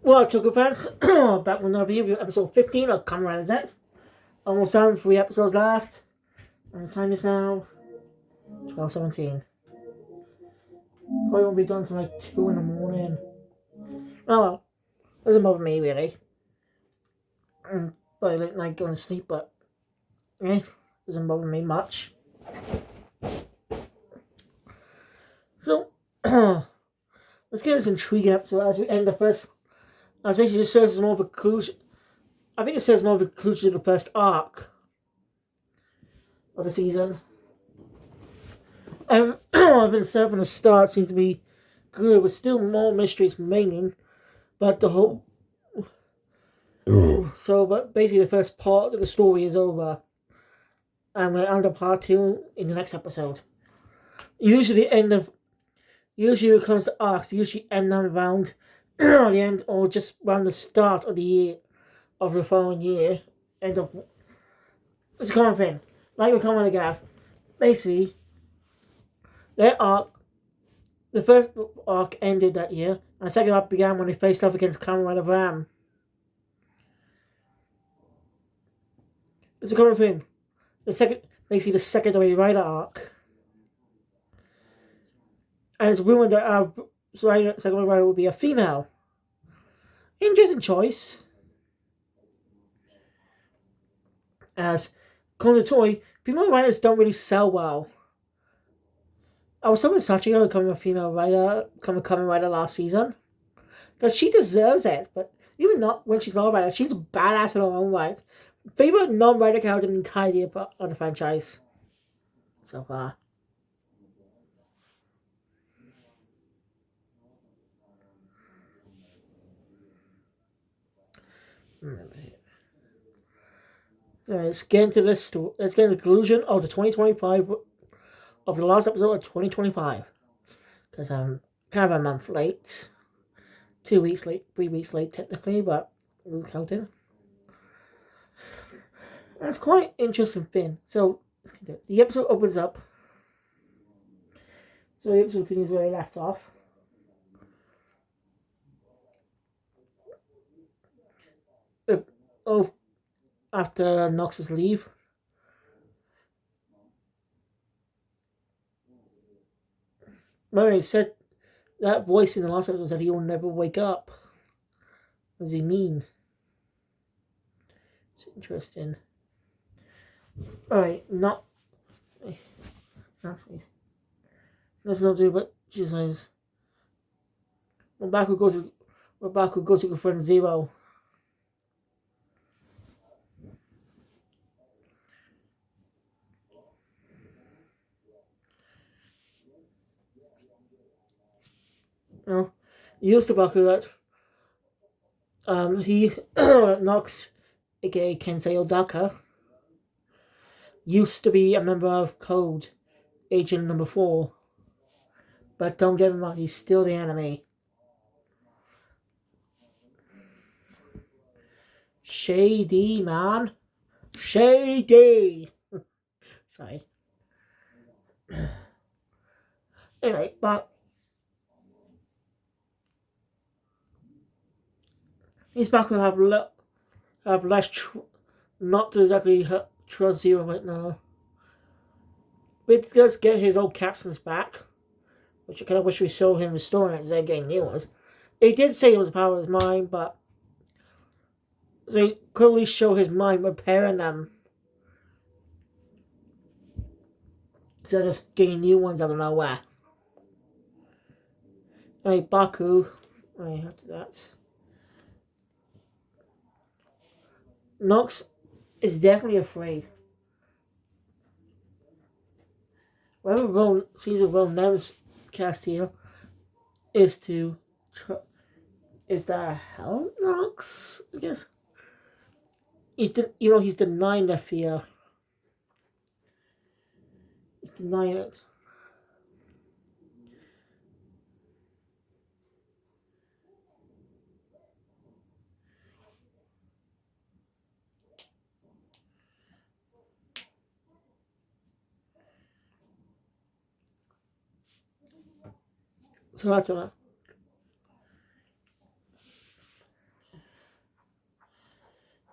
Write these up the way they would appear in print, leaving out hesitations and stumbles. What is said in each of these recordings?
Well, Choco fans, back with another review, episode 15 of Kamen ZEZTZ. Almost done, 3 episodes left. And the time is now 12:17. Probably won't be done until like 2 in the morning. Oh well, doesn't bother me really. Probably late night going to sleep, but doesn't bother me much. So, let's get this intriguing episode as we end the first. As basically just serves as more of a conclusion. I think it serves more of a conclusion to the first arc of the season. I've been set from the start seems to be good, with still more mysteries remaining. But the whole but basically the first part of the story is over, and we're under part 2 in the next episode. Usually when it comes to arcs, usually end around the end or just around the start of the year of the following year. End up it's a common thing, like we Kamen again. Basically, their arc. The first arc ended that year, and the second arc began when they faced off against Kamen Rider Ram. It's a common thing. Basically the secondary Rider arc. And it's rumored that our secondary Rider will be a female. Interesting choice. As Toy, female writers don't really sell well. I was so excited to become a female writer, become a Kamen Rider last season. Because she deserves it, but even not when she's not a writer, she's a badass in her own right. Favorite non-writer character in the entirety of the franchise so far. So let's get into this. Let's get into the conclusion of the 2025 of the last episode of 2025. Because I'm kind of a month late, 2 weeks late, 3 weeks late technically, but we're counting. That's quite interesting thing. So the episode opens up. So the episode continues where it left off. After Nox's leave. Murray said that voice in the last episode said he will never wake up. What does he mean? It's interesting. Alright, let's not do what she says. When Baku goes to confront Zero. He used to Baku that he Nox, aka Kensei Odaka, used to be a member of Code, Agent Number 4. But don't get him wrong, he's still the enemy. Shady, man. Shady. Sorry. Anyway, but he's back to have less not to exactly trust Zero right now. But let's get his old captains back, which I kind of wish we saw him restoring it instead of getting new ones. He did say it was the power of his mind, but they could at least show his mind repairing them. Instead of just getting new ones out of nowhere. Alright, Baku. Alright, after that. Nox is definitely afraid. Whatever Caesar Neves cast here is to is that hell Nox, I guess. He's denying their fear. He's denying it. So after that.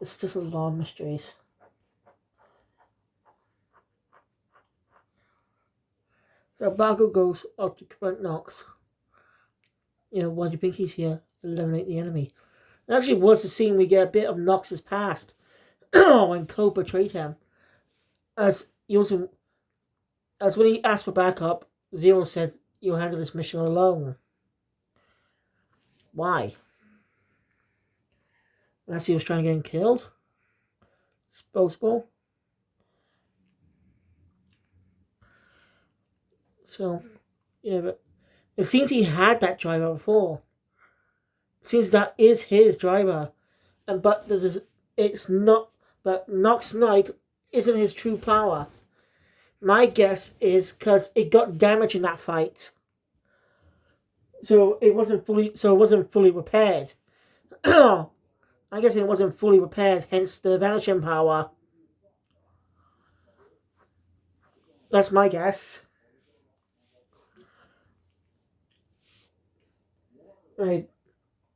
It's just a lot of mysteries. So Baku goes up to confront Nox. Why do you think he's here? Eliminate the enemy. It actually was the scene we get a bit of Nox's past when Cole betrayed him. As when he asked for backup, Zero said you'll handle this mission alone. Why? Unless he was trying to get him killed? It's possible. So, yeah, but it seems he had that driver before. It seems that is his driver. But it's not. But Nox Knight isn't his true power. My guess is because it got damaged in that fight, so it wasn't fully repaired. I guess it wasn't fully repaired, hence the vanishing power. That's my guess. Right,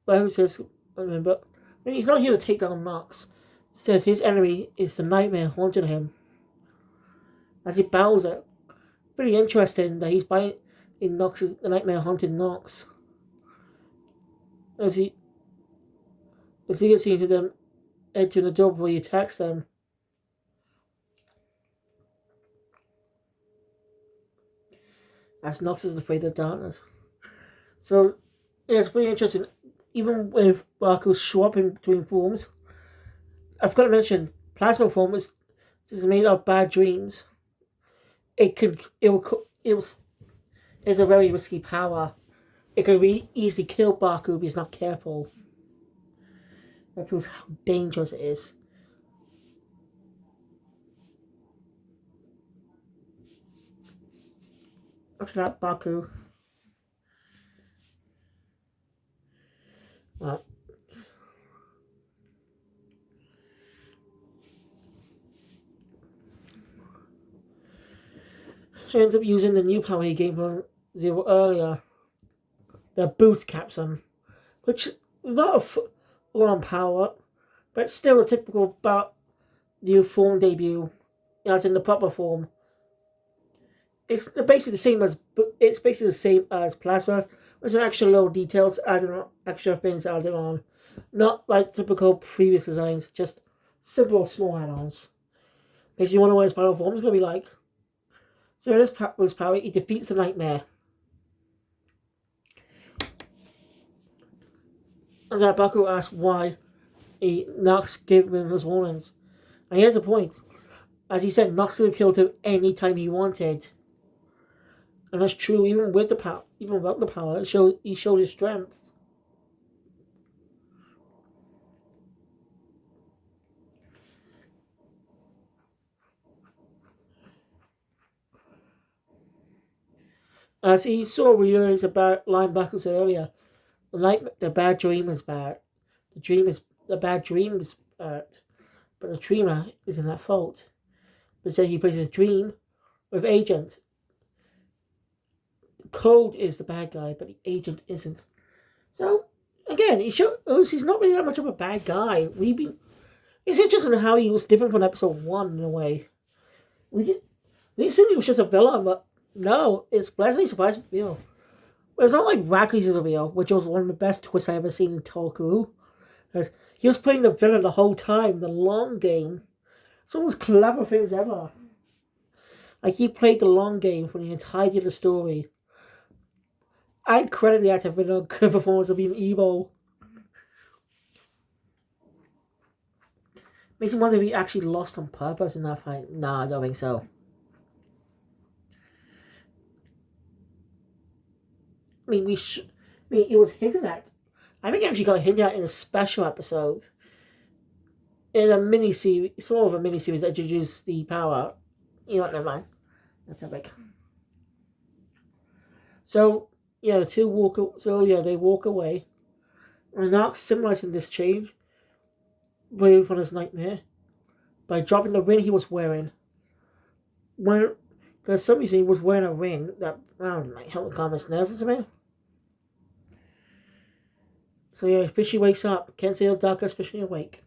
but who says? But he's not here to take down Nox. Instead, his enemy is the nightmare haunting him. As he bows it, pretty interesting that he's by in Nox's the nightmare haunting Nox. As he gets into them entering the door before he attacks them. As Nox is afraid of darkness. So it's pretty interesting. Even with Baku swapping between forms, I forgot to mention plasma form is made of bad dreams. It's a very risky power. It could easily kill Baku if he's not careful. That proves how dangerous it is. After that, Baku. Well, he ends up using the new power he gained from Zero earlier. The boost capsule, which is not a full-on power, but still a typical new form debut, as in the proper form. It's basically the same as plasma, with some extra little details added on, extra things added on, not like typical previous designs, just simple small add-ons. Makes you wonder what his final form is going to be like. So this boost power, he defeats the nightmare. And that Baku asks why Nox gave him his warnings. And here's the point. As he said, Nox could have killed him any time he wanted. And that's true even with the power, even without the power, he showed his strength. As he saw realize about Linebacker said earlier, the bad dream is bad. The bad dream is bad. But the dreamer isn't at fault. But instead he places dream with agent. Code is the bad guy, but the agent isn't. So again, he's not really that much of a bad guy. It's interesting how he was different from episode 1 in a way. We assumed he was just a villain, but no, it's pleasantly surprised reveal. But it's not like Rackley's reveal, which was one of the best twists I ever seen in Toku. Because he was playing the villain the whole time, the long game. It's one of the most clever things ever. Like, he played the long game for the entirety of the story. I credit the actor for a good performance of being evil. Makes me wonder if he actually lost on purpose in that fight. Nah, I don't think so. It was hinted at. I think it actually got hinted at in a special episode. In a mini-series, sort of a mini-series that introduced the power. You know what, never mind. That's epic. So, yeah, they walk away. And Nox symbolizing this change away from his nightmare by dropping the ring he was wearing. Because some reason he was wearing a ring that might help calm his nerves or something. So yeah, Fishy wakes up. Can't see the dark, especially awake.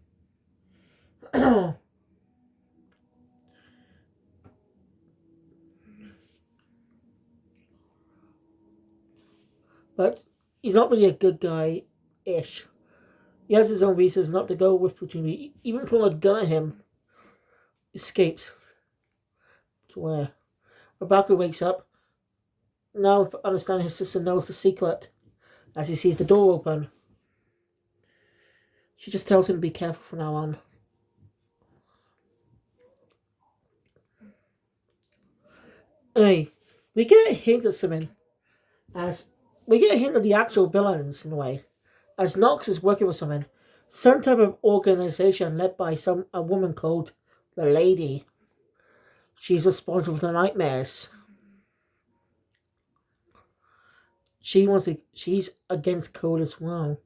But he's not really a good guy-ish. He has his own reasons not to go with Futumi. Even pulling a gun at him, escapes to where Rebecca wakes up. Now, understanding his sister knows the secret as he sees the door open. She just tells him to be careful from now on. Anyway, we get a hint of something as we get a hint of the actual villains in a way. As Nox is working with some type of organization led by a woman called the Lady. She's responsible for the nightmares. She's against Code as well.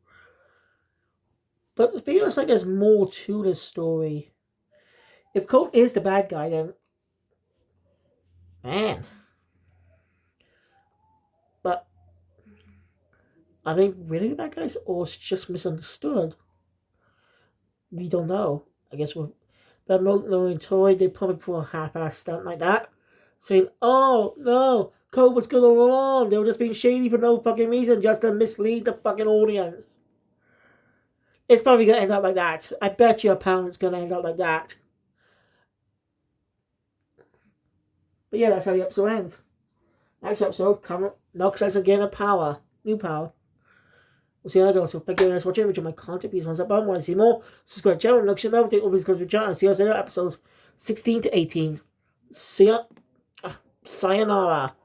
But it feels like there's more to this story. If Code is the bad guy, then man. But are they really the bad guys, or it's just misunderstood? We don't know. I guess but knowing Toy, they probably pull a half-ass stunt like that, saying, "Oh no, Code was good all along. They were just being shady for no fucking reason, just to mislead the fucking audience." It's probably gonna end up like that. I bet you £1 it's gonna end up like that. But yeah, that's how the episode ends. Next episode, Nox says again of power. New power. We'll see how that goes. So thank you guys for watching. Enjoy my content. Please, once up button. Want to see more? Subscribe to the channel. Notification bell. Take always goes to the channel. See you guys later. Episodes 16 to 18. See ya. Sayonara.